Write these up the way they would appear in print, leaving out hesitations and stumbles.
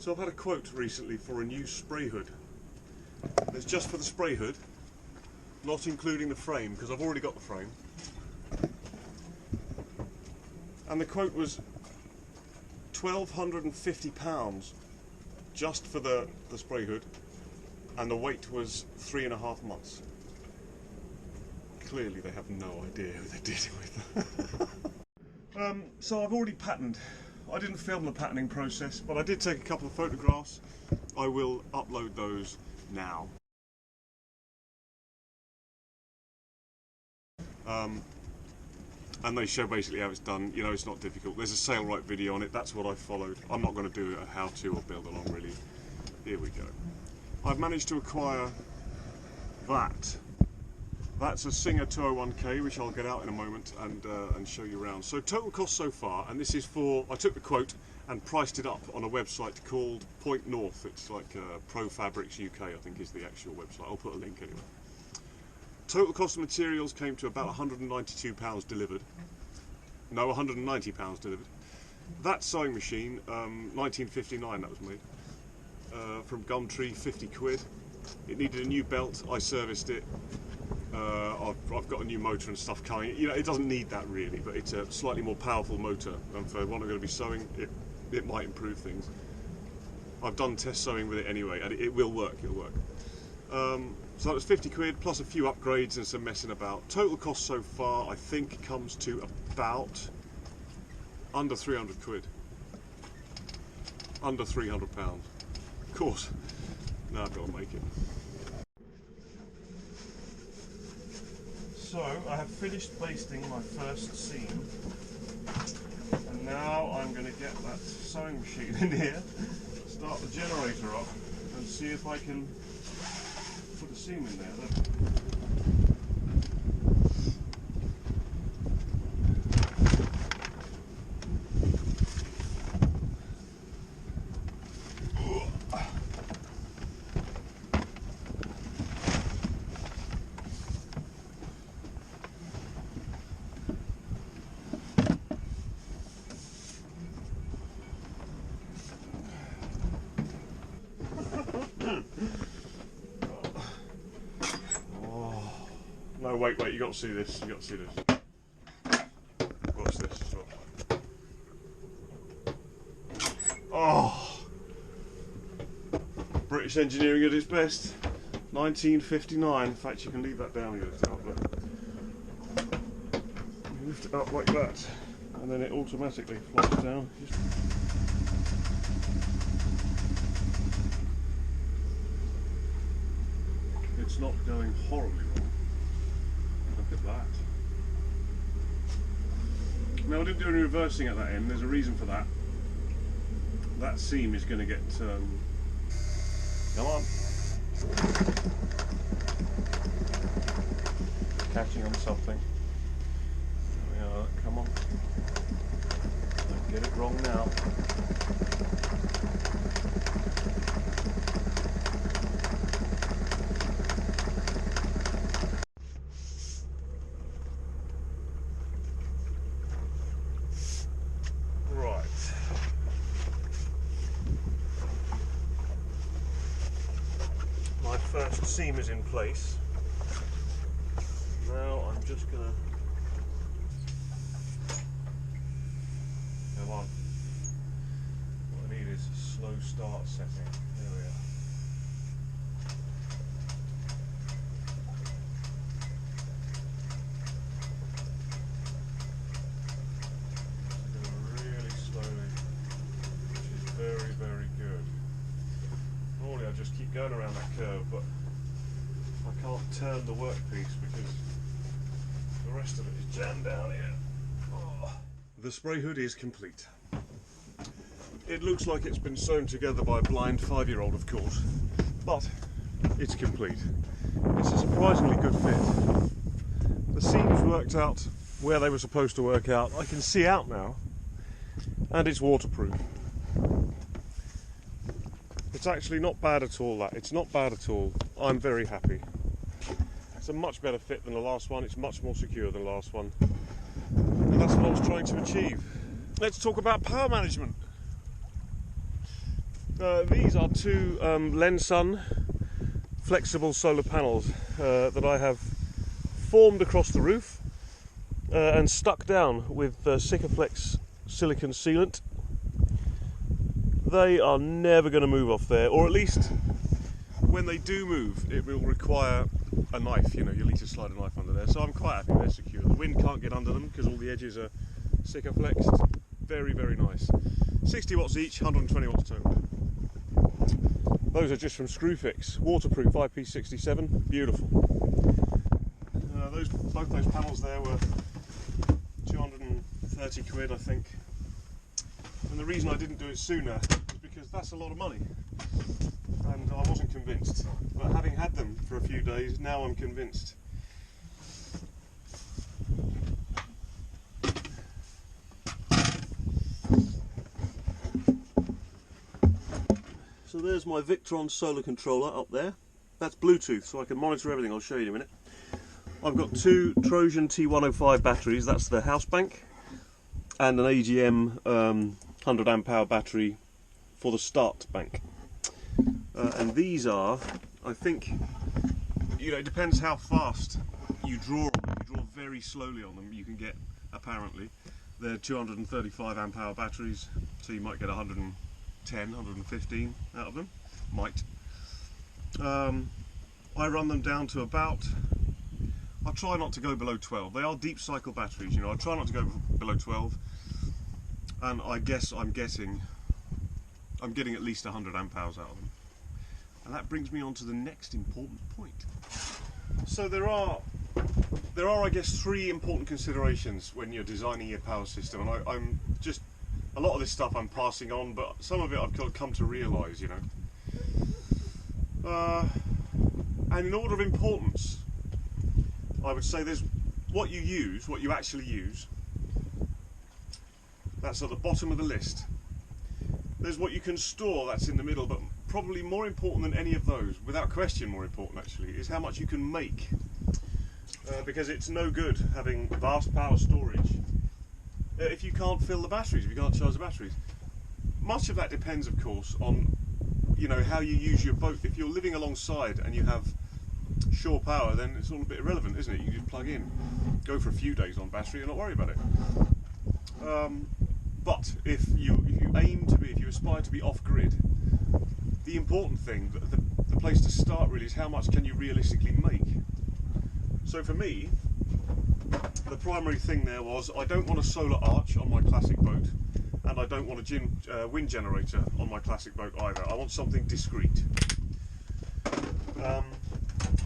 So I've had a quote recently for a new spray hood. It's just for the spray hood, not including the frame, because I've already got the frame. And the quote was £1,250 just for the spray hood, and the weight was 3.5 months. Clearly they have no idea who they're dealing with. So I've already patterned. I didn't film the patterning process, but I did take a couple of photographs. I will upload those now. And they show basically how it's done. You know, it's not difficult. There's a Sailrite video on it. That's what I followed. I'm not going to do a how-to or build along really. Here we go. I've managed to acquire that. That's a Singer 201K, which I'll get out in a moment and show you around. So total cost so far, and this is for, I took the quote and priced it up on a website called Point North. It's like Pro Fabrics UK, I think is the actual website. I'll put a link anyway. Total cost of materials came to about £192 delivered. No, £190 delivered. That sewing machine, 1959 that was made, from Gumtree, 50 quid. It needed a new belt, I serviced it. I've got a new motor and stuff coming. You know, it doesn't need that really, but it's a slightly more powerful motor, and for what I'm going to be sewing, it might improve things. I've done test sewing with it anyway, and it will work, it'll work. So that was 50 quid, plus a few upgrades and some messing about. Total cost so far, I think, comes to about under 300 quid. Under £300. Of course, now I've got to make it. So, I have finished basting my first seam, and now I'm going to get that sewing machine in here, start the generator up, and see if I can put a seam in there. No, wait, you got to see this, you got to see this. Watch this as well. Oh! British engineering at its best. 1959. In fact, you can leave that down here. You lift it up like that, and then it automatically flops down. It's not going horribly wrong. Look at that. Now I didn't do any reversing at that end, there's a reason for that. That seam is going to get, come on, catching on something. There we are, come on, don't get it wrong now. First seam is in place. Now I'm just gonna come on. What I need is a slow start setting. There we are. Go really slowly, which is very, very good. Normally I just keep going around that curve, but I can't turn the workpiece because the rest of it is jammed down here. Oh. The spray hood is complete. It looks like it's been sewn together by a blind 5-year-old, of course, but it's complete. It's a surprisingly good fit. The seams worked out where they were supposed to work out. I can see out now, and it's waterproof. It's actually not bad at all, that. It's not bad at all. I'm very happy. It's a much better fit than the last one. It's much more secure than the last one. And that's what I was trying to achieve. Let's talk about power management. These are two Lensun flexible solar panels that I have formed across the roof and stuck down with Sikaflex silicon sealant. They are never going to move off there, or at least when they do move it will require a knife, you know, you'll need to slide a knife under there. So I'm quite happy they're secure. The wind can't get under them because all the edges are Sikaflexed. Very, very nice. 60 watts each, 120 watts total. Those are just from Screwfix. Waterproof IP67, beautiful. Both those panels there were 230 quid, I think. And the reason I didn't do it sooner is because that's a lot of money. And I wasn't convinced. But having had them for a few days, now I'm convinced. So there's my Victron solar controller up there. That's Bluetooth, so I can monitor everything. I'll show you in a minute. I've got two Trojan T105 batteries, that's the house bank, and an AGM 100 amp hour battery for the start bank. And these are, I think, you know, it depends how fast you draw on them. You draw very slowly on them, you can get, apparently, they're 235 amp hour batteries, so you might get 110, 115 out of them. Might. I run them down to about, I try not to go below 12. They are deep cycle batteries, you know, I try not to go below 12, and I guess I'm getting at least 100 amp hours out of them. And that brings me on to the next important point. So there are I guess three important considerations when you're designing your power system, and I'm just, a lot of this stuff I'm passing on, but some of it I've come to realise, you know. And in order of importance, I would say there's what you use, what you actually use. That's at the bottom of the list. There's what you can store, that's in the middle, but probably more important than any of those, without question more important actually, is how much you can make. Because it's no good having vast power storage if you can't fill the batteries, if you can't charge the batteries. Much of that depends, of course, on, you know, how you use your boat. If you're living alongside and you have shore power, then it's all a bit irrelevant, isn't it? You just plug in, go for a few days on battery and not worry about it. But if you aspire to be off-grid, the important thing, the place to start really, is how much can you realistically make. So for me, the primary thing there was, I don't want a solar arch on my classic boat, and I don't want a wind generator on my classic boat either. I want something discrete.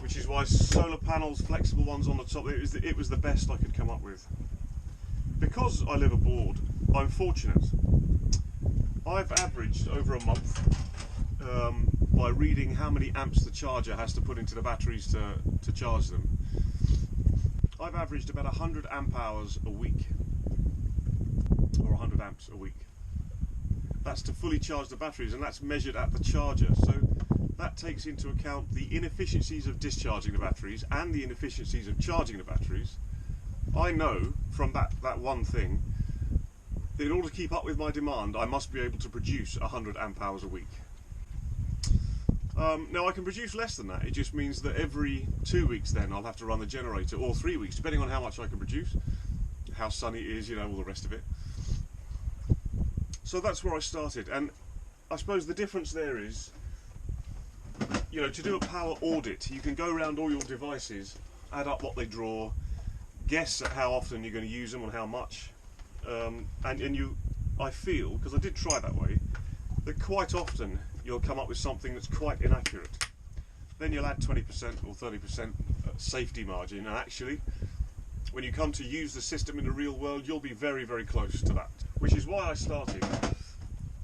Which is why solar panels, flexible ones on the top, it was the best I could come up with. Because I live aboard, I'm fortunate. I've averaged over a month, by reading how many amps the charger has to put into the batteries to charge them, I've averaged about 100 amp hours a week, or 100 amps a week. That's to fully charge the batteries, and that's measured at the charger. So that takes into account the inefficiencies of discharging the batteries and the inefficiencies of charging the batteries. I know from that one thing that in order to keep up with my demand, I must be able to produce 100 amp hours a week. Now I can produce less than that. It just means that every 2 weeks then I'll have to run the generator, or 3 weeks, depending on how much I can produce, how sunny it is, you know, all the rest of it. So that's where I started, and I suppose the difference there is, you know, to do a power audit, you can go around all your devices, add up what they draw, guess at how often you're going to use them and how much, I feel, because I did try that way, that quite often you'll come up with something that's quite inaccurate. Then you'll add 20% or 30% safety margin, and actually, when you come to use the system in the real world, you'll be very, very close to that. Which is why I started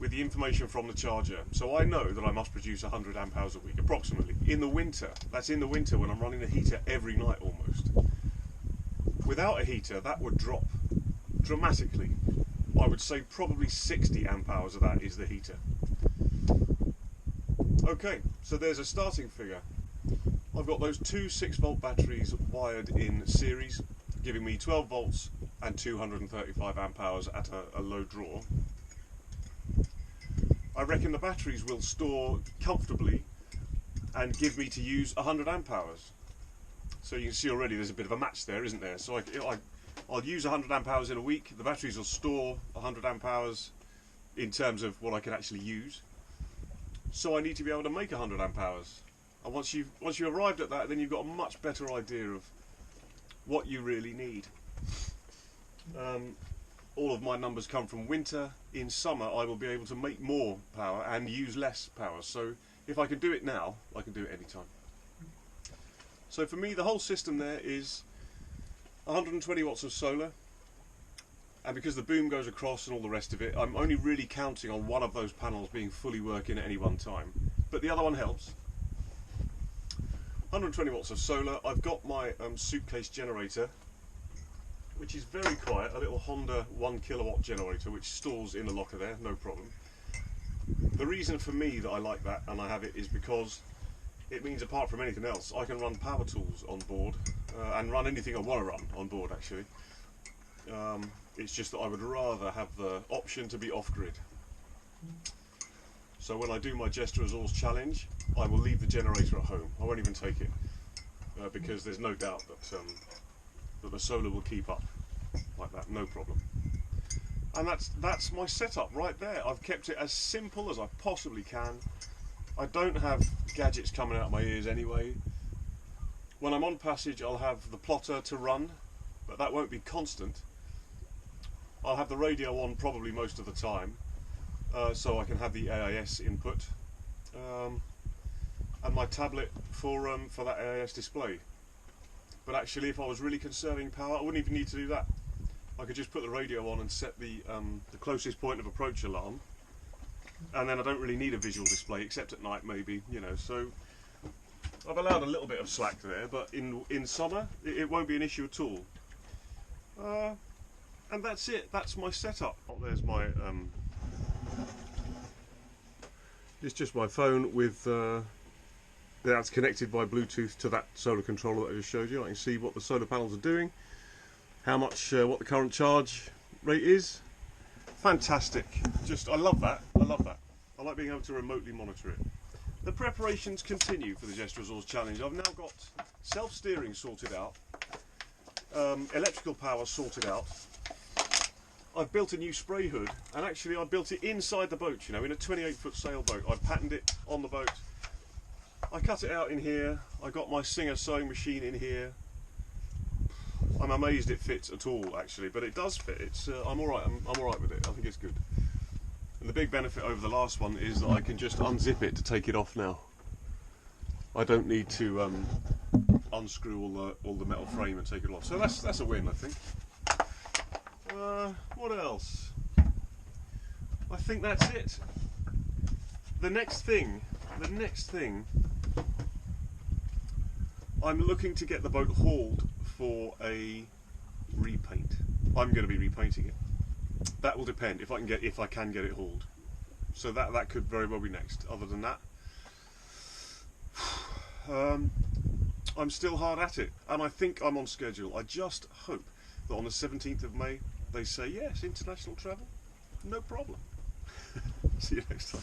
with the information from the charger. So I know that I must produce 100 amp hours a week, approximately. In the winter, that's in the winter when I'm running the heater every night almost. Without a heater, that would drop dramatically. I would say probably 60 amp hours of that is the heater. Okay, so there's a starting figure. I've got those two 6-volt batteries wired in series, giving me 12 volts and 235 amp hours at a low draw. I reckon the batteries will store comfortably and give me to use 100 amp hours. So you can see already there's a bit of a match there, isn't there? So I'll use 100 amp hours in a week. The batteries will store 100 amp hours in terms of what I can actually use. So I need to be able to make 100 amp hours. And once you've arrived at that, then you've got a much better idea of what you really need. All of my numbers come from winter. In summer I will be able to make more power and use less power. So if I can do it now, I can do it anytime. So for me the whole system there is 120 watts of solar, and because the boom goes across and all the rest of it, I'm only really counting on one of those panels being fully working at any one time, but the other one helps. 120 watts of solar. I've got my suitcase generator, which is very quiet, a little Honda 1 kilowatt generator which stores in the locker there, no problem. The reason for me that I like that and I have it is because it means, apart from anything else, I can run power tools on board and run anything I want to run on board actually. It's just that I would rather have the option to be off-grid. So when I do my Jester Resource challenge, I will leave the generator at home. I won't even take it because there's no doubt that the solar will keep up like that, no problem. And that's my setup right there. I've kept it as simple as I possibly can. I don't have gadgets coming out of my ears anyway. When I'm on passage I'll have the plotter to run, but that won't be constant. I'll have the radio on probably most of the time, so I can have the AIS input, and my tablet for that AIS display. But actually if I was really conserving power I wouldn't even need to do that. I could just put the radio on and set the closest point of approach alarm, and then I don't really need a visual display except at night maybe, you know. So I've allowed a little bit of slack there, but in summer it won't be an issue at all. And that's it, that's my setup. There's my it's just my phone with that's connected by Bluetooth to that solar controller that I just showed you. I can see what the solar panels are doing, how much, what the current charge rate is. Fantastic. Just, I love that. I love that. I like being able to remotely monitor it. The preparations continue for the Jester Resource Challenge. I've now got self-steering sorted out, electrical power sorted out. I've built a new spray hood, and actually I built it inside the boat, you know, in a 28-foot sailboat. I patterned it on the boat. I cut it out in here. I got my Singer sewing machine in here. I'm amazed it fits at all, actually, but it does fit. It's I'm all right. I'm all right with it. I think it's good. And the big benefit over the last one is that I can just unzip it to take it off now. I don't need to unscrew all the metal frame and take it off. So that's a win, I think. What else? I think that's it. The next thing, I'm looking to get the boat hauled for a repaint. I'm going to be repainting it. That will depend if I can get it hauled. So that could very well be next. Other than that, I'm still hard at it, and I think I'm on schedule. I just hope that on the 17th of May they say yes, international travel, no problem. See you next time.